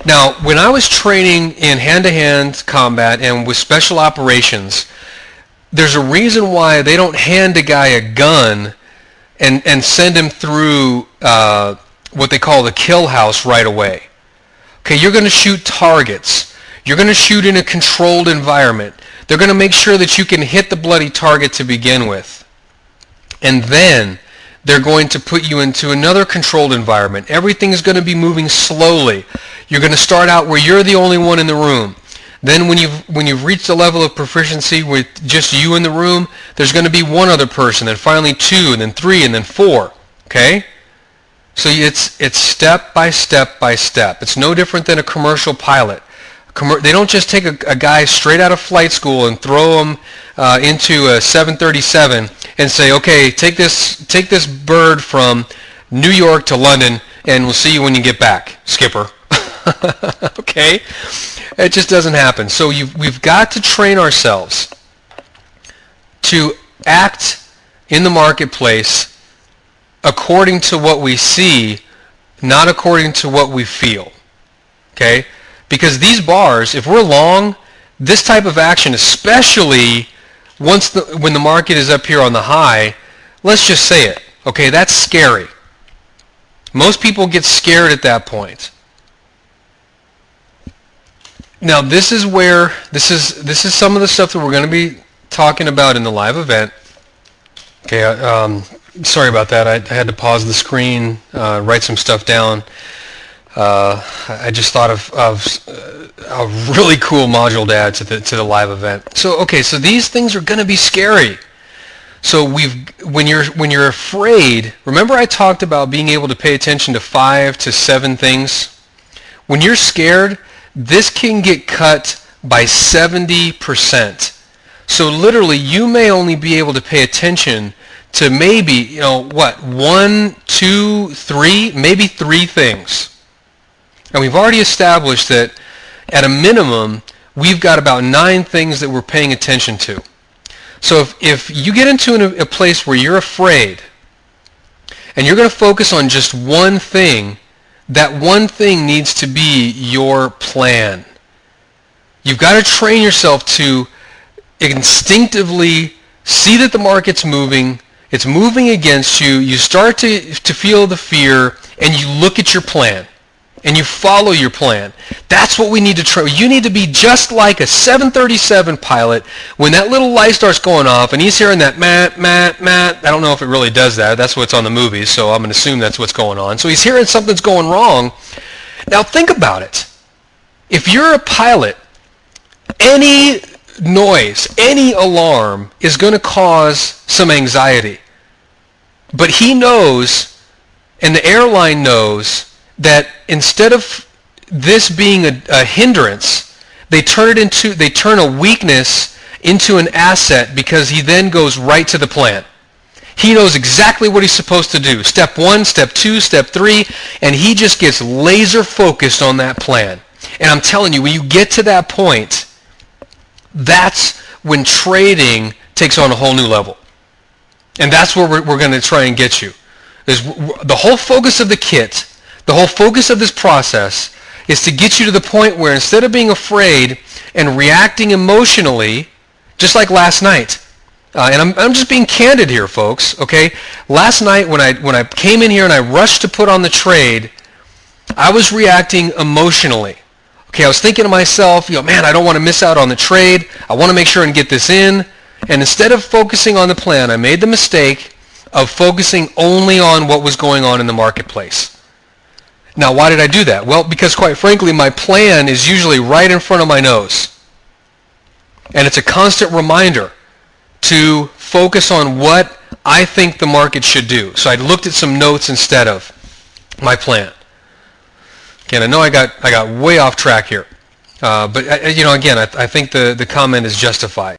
Now, when I was training in hand-to-hand combat and with special operations, there's a reason why they don't hand a guy a gun and send him through what they call the kill house right away. Okay, you're going to shoot targets. You're going to shoot in a controlled environment. They're going to make sure that you can hit the bloody target to begin with. And then they're going to put you into another controlled environment. Everything's going to be moving slowly. You're going to start out where you're the only one in the room. Then when you've reached a level of proficiency with just you in the room, there's going to be one other person, and finally two, and then three, and then four. Okay? So it's step by step by step. It's no different than a commercial pilot. They don't just take a guy straight out of flight school and throw him into a 737 and say, okay, take this bird from New York to London, and we'll see you when you get back, skipper. Okay? It just doesn't happen. So we've got to train ourselves to act in the marketplace according to what we see, not according to what we feel. Okay? Because these bars, if we're long, this type of action, especially when the market is up here on the high, let's just say it. Okay, that's scary. Most people get scared at that point. Now this is some of the stuff that we're going to be talking about in the live event. Okay, sorry about that. I had to pause the screen, write some stuff down. I just thought of a really cool module to add to the live event. So okay, so these things are going to be scary. So when you're afraid, remember I talked about being able to pay attention to 5 to 7 things. When you're scared, this can get cut by 70%. So literally, you may only be able to pay attention to maybe, 1, 2, 3, maybe 3 things. And we've already established that at a minimum, we've got about 9 things that we're paying attention to. So if you get into a place where you're afraid and you're going to focus on just one thing, that one thing needs to be your plan. You've got to train yourself to instinctively see that the market's moving, it's moving against you, you start to feel the fear, and you look at your plan. And you follow your plan. That's what we need to try. You need to be just like a 737 pilot when that little light starts going off and he's hearing that mat. I don't know if it really does that. That's what's on the movies, so I'm going to assume that's what's going on. So he's hearing something's going wrong. Now think about it. If you're a pilot, any noise, any alarm is going to cause some anxiety. But he knows, and the airline knows, that instead of this being a hindrance, they turn a weakness into an asset, because he then goes right to the plan. He knows exactly what he's supposed to do. Step 1, step 2, step 3, and he just gets laser focused on that plan. And I'm telling you, when you get to that point, that's when trading takes on a whole new level. And that's where we're going to try and get you. The whole focus of the kit, the whole focus of this process is to get you to the point where instead of being afraid and reacting emotionally, just like last night, and I'm just being candid here, folks, okay? Last night when I came in here and I rushed to put on the trade, I was reacting emotionally. Okay, I was thinking to myself, man, I don't want to miss out on the trade. I want to make sure and get this in. And instead of focusing on the plan, I made the mistake of focusing only on what was going on in the marketplace. Now, why did I do that? Well, because quite frankly, my plan is usually right in front of my nose. And it's a constant reminder to focus on what I think the market should do. So I looked at some notes instead of my plan. Again, I know I got way off track here. But again, I think the comment is justified.